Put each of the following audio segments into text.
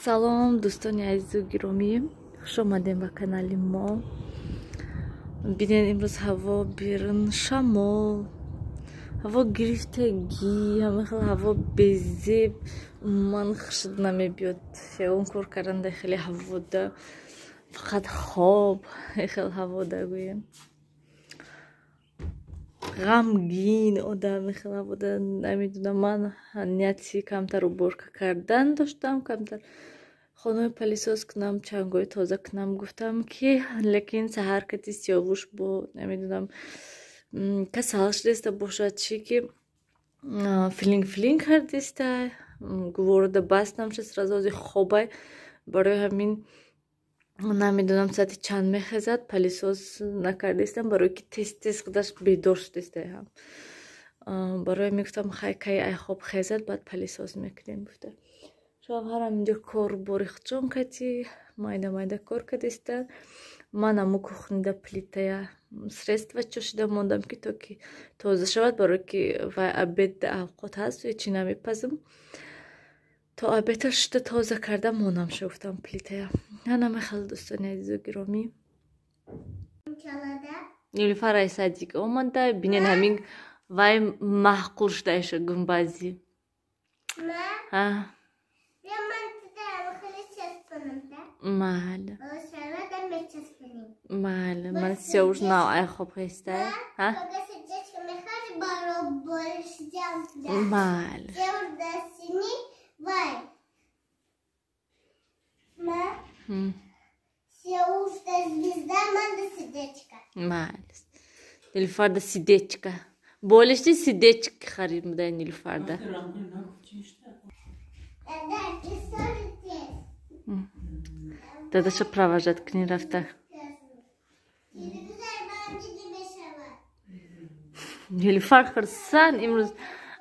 Салом дӯстони азизу гиромӣ, хуш омадем ба канали мо. Бинед имрӯз ҳаво берун шамол, ҳаво гирифтагӣ, ҳама хел ҳаво безеб, умуман хушд намебиёд. Ягон кор кардан хеле ҳавода, фақат хоб, хел ҳавода гӯем. ғамгин одам хел ҳавода, намедунам, ман нияти камтар уборка кардан доштам, камтар хонаи палисоз кунам, чангои тоза кунам гуфтам ки, лекин саҳар кати сиёвуш бо намедунам касал шудеста бошад чи ки филинг кардеста, гуворода баст намшед, сразу ози хобай, барои ҳамин намедунам саати чанд мехезад, палисоз накардестам, барои ки тез худаш бедор шудестаям. Барои мегуфтам хай кай ай хоб хезад, баъд палисоз мекунем гуфта. Шавҳарам инҷо кор борихчон кати майда кор кардеста. Ман аму кухнида плитая средства чошида мондам ки то ки тоза шавад, барои ки вай обед авқот ҳаст, ҳечи намепазм. То обедаш шуда тоза карда монам шуфтам плитая. Ҳанама хел дӯстони азизу гиромӣ. Нилуфар ай садик омада, бинен ҳамин вай маҳқул шуда иша гумбази. Майли, ман сиёвуш нав ай хоб хестай. Майли. Майли. Нилуфарда сидечка. Болишти сидечки харидим дай Нилуфарда. Дадаша провожат к ней рафта. Нилуфар хурсан имрӯз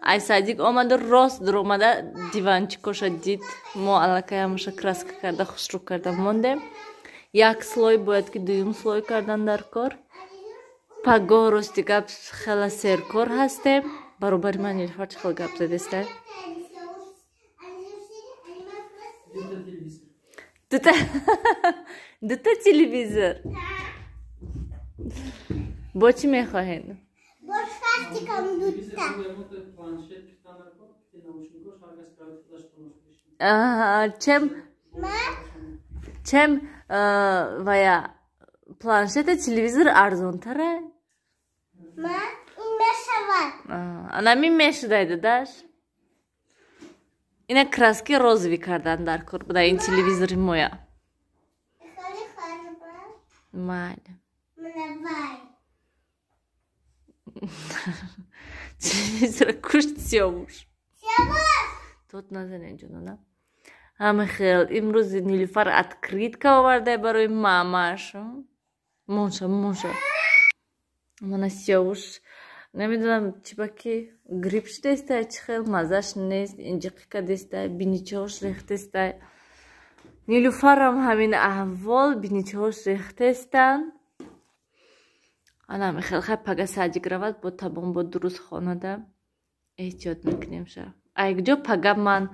ай садик омада рост дуромада диванчикоша дид. Мо аллакаямоша краска карда хушрӯ карда мондем. Як слой бояд ки дуюм слой кардан дар кор. Паго рости гап хела серкор ҳастем. Баробари ман Нилуфар чӣ хел гап задестай? Дута телевизор. Бо чӣ мехоҳед? Чем вая планшета телевизор арзонтара? Анами мешудай дадаш? Ина краски розови кардан дар кор буда ин телевизори моя. Майли. Телевизора кушт сиёвуш. Тот назанен ҷонона. Ҳама хел имрӯз Нилуфар откритка оварда барои мамаш. Монша. Мана сиёвуш намедунам чӣ ба ки грипп шудестай, чӣ хел мазаш нест, инҷиқӣ кардестай, биничаҳош рехтестай. Нилуфарам ҳамин аҳвол, биничаҳош рехтестан. Анами хел хай пага садик равад бо табон бо дуруст хонада эҳтиёт мекунем ша. Айгҷо пага ман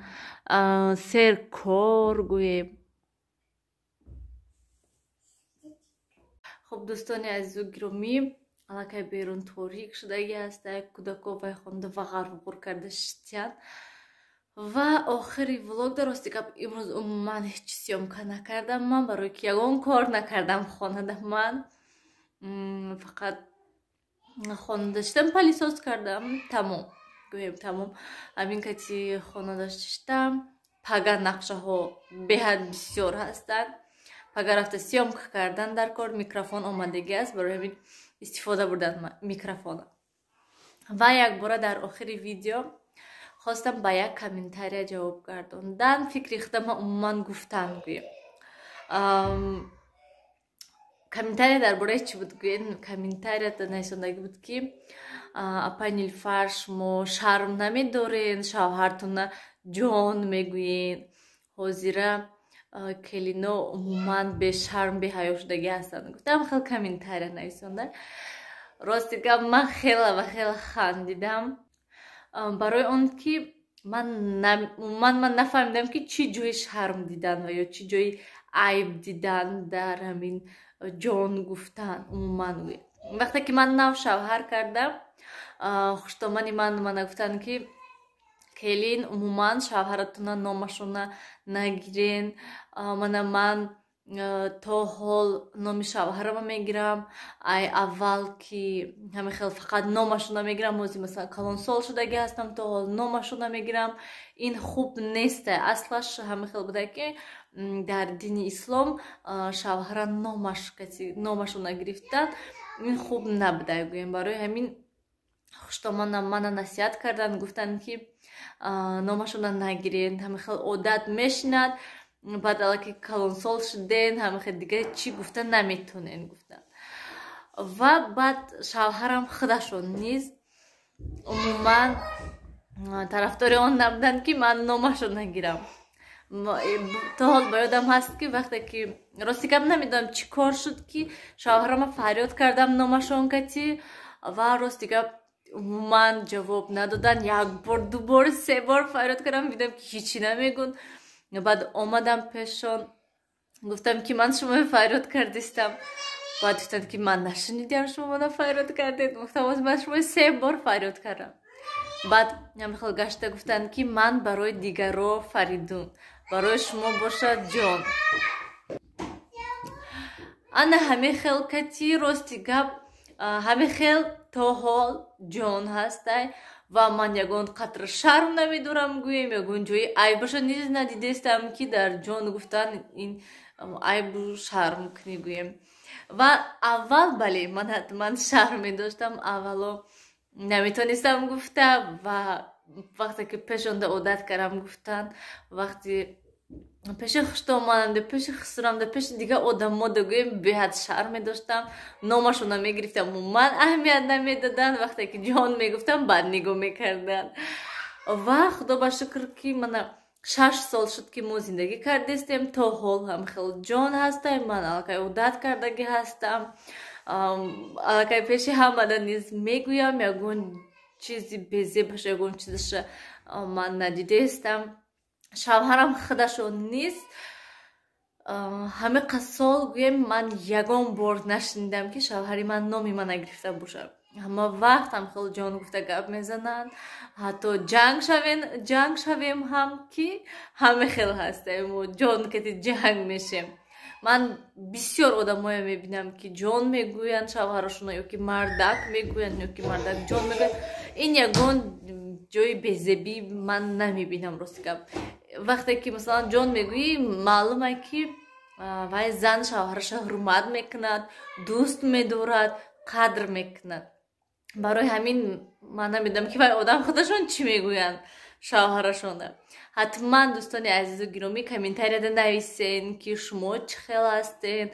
сер кор гӯем. Хуб дӯстони азизу гиромӣ, аллакай берун торик шудагӣ ҳастай, кӯдако вай хонада вағар карда шитян. Ва охири влогда рости гап имрӯз умуман ҳеҷ сиёмка накардам ман, барои ки ягон кор накардам хонада ман. Фақат хонада шитам, палисоз кардам, тамом. Гӯем тамом. Ҳамин кати хонада шитам. Пага нақшаҳо беҳад бисёр ҳастанд. Пага рафта сиёмка кардан дар кор, микрофон омадагӣ аст, барои ҳамин истифода бурдан микрофона. Ва якбора дар охири видео хостам ба як комментария ҷавоб гардондан. Фикри худама умуман гуфтан гӯем. Комментария дар бораи чӣ буд гӯем? Комментарията нависондагӣ буд ки апай Нилуфар шумо шарм намедорен, шавҳартонна ҷон мегӯен. Ҳозира келино умуман бешарм беҳаё шудагӣ ҳастанд. Гуфтам хел комментария нависонда. Рости гап ман хела ва хела хандидам. Барои он ки من نفهمیدم که چی جوی شرم دیدن و یا چی جوی عیب دیدن در همین جان گفتن عموما. وقتی که من نو شوهر کردم خوشتامنی من گفتن که келин умуман шавҳаратона номашона нагирен. من то ҳол номи шавҳарама мегирам. ай аввал ки ҳамин хел фақат номашона мегирам, ҳозир масалан калонсол шудагӣ ҳастам, то ҳол номашона мегирам. ин хуб несте. аслаш ҳамин хел буда ки дар дини ислом шавҳара номашона гирифтан ин хуб набуда гӯем. барои ҳамин хуштоманам мана насиҳат кардан, гуфтанд ки номашона нагирен, ҳамин хел одат мешинад, баъд аллакай калонсол шуден, ҳамин хел дига чӣ гуфта наметонен гуфтан. ва баъд шавҳарам худашон низ умуман тарафдори он набуданд ки ман номашона гирам. то ҳол ба ёдам ҳаст ки вақте ки рости гап намедонам чӣ кор шуд ки шавҳарама фарёд кардам номашон кати ва рости гап умуман ҷавоб надодан. як бор, ду бор, се бор фарёд кардам, видам ки ҳичӣ намегӯн. баъд омадам пешон, гуфтам ки ман шуморо фарёд кардистам. баъд гуфтанд ки ман нашунидам шумо мана фарёд кардед. гуфтам ман шуморо се бор фарёд кардам. баъд ҳамин хел гашта гуфтанд ки ман барои дигаро фаридум, барои шумо бошад ҷон. ана ҳамин хел кати рости гап ҳамин хел то ҳол ҷон ҳастай ва ман ягон қатра шарм намедорам гӯем, ягон ҷои айбаша низ надидестам ки дар ҷон гуфтан ин айбу шарм кунӣ гӯем. ва аввал бале ман ҳатман шарм медоштам, аввало наметонистам гуфта ва вақте ки пешонда одат кардам гуфтан, вақти пеши хуштоманамда, пеши хусрамда, пеши дига одамода гӯем беҳад шарм медоштам. номашона мегирифтам, умуман аҳамият намедоданд. вақте ки ҷон мегуфтам бад нигоҳ мекарданд. ва худо ба шукр ки мана 6 сол шуд ки мо зиндагӣ кардистем, то ҳол ҳам хел ҷон ҳастам. ман аллакай одат кардагӣ ҳастам, аллакай пеши ҳамада низ мегӯям, ягон чизи безебаш, ягон чизаша ман надидестам. шавҳарам худашон нест. ҳамин қасол гӯем ман ягон бор нашунидам ки шавҳари ман номи мана гирифта бошад. ҳама вақт ҳам хел ҷон гуфта гап мезананд, ҳатто ҷанг шавем ҳам ки ҳама хел ҳастем, ҷон кати ҷанг мешем. ман бисёр одамоя мебинам ки ҷон мегӯянд шавҳарашона, ё ки мардак мегӯянд, ё ки мардак ҷон мегӯянд. ин ягон ҷои безебӣ ман намебинам. рости гап вақте ки масалан ҷон мегӯӣ, маълуме ки вай зан шавҳараша ҳурмат мекунад, дӯст медорад, қадр мекунад. барои ҳамин ман намедонам ки вай одам худашон чӣ мегӯянд шавҳарашона. ҳатман дӯстони азизу гиромӣ комментарияда нависен ки шумо чӣ хел ҳастен.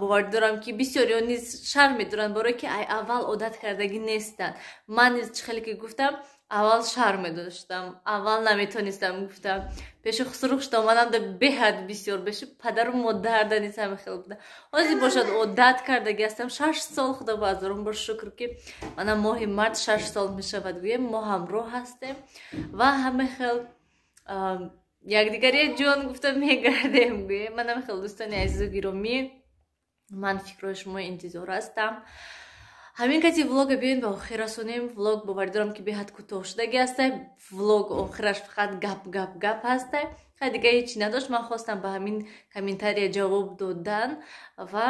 боварӣ дорам ки бисёриё низ шарм медоранд, барое ки ай аввал одат кардагӣ нестанд. ман низ чӣ хеле ки гуфтам, аввал шарм медоштам, аввал наметонистам гуфтам. пеши хусру хуштоманамда беҳад бисёр, пеши падару модарда низ ҳама хел буда. ҳозир бошад одат кардагӣ ҳастам. 6 сол худо ба ҳазорум бор шукр ки мана моҳи март 6 сол мешавад гӯем, мо ҳамроҳ ҳастем ва ҳама хел якдигари ҷон гуфта мегардем гӯем. ман ҳама хел дӯстони азизу гиромӣ, ман фикрҳои шумо интизор ҳастам. ҳамин кати влога биёем ба охир расонем. влог боварӣ дорам ки беҳад кӯтоҳ шудагӣ ҳастай. влог охираш фақат гап ҳастай. ха дига ҳечӣ надошт. ман хостам ба ҳамин комментария ҷавоб додан ва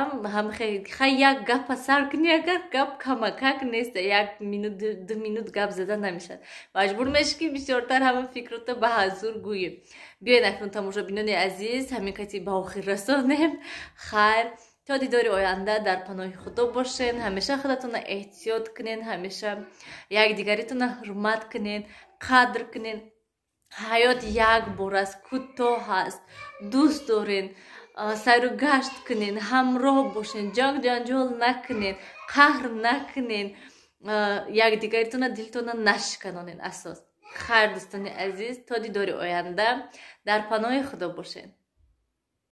ха як гапа сар кунӣ, агар гап камакак нест, 1 минут 2 минут гап зада намешад. маҷбур мешӣ ки бисёртар ҳама фикрата ба ҳазур гӯем. биёед акнун тамошобинони азиз, ҳамин кати ба охир расонем. хайр, то дидори оянда дар паноҳи худо бошен. ҳамеша худатона эҳтиёт кунен, ҳамеша якдигаритона ҳурмат кунен, қадр кунен. ҳаёт як бор аст, кӯтоҳ аст. дӯст дорен, сайру гашт кунен, ҳамроҳ бошен, ҷанг ҷанҷол накунен, қаҳр накунен, якдигаритона дилтона нашиканонен. асос хайр дӯстони азиз, то дидори оянда, дар паноҳи худо бошен.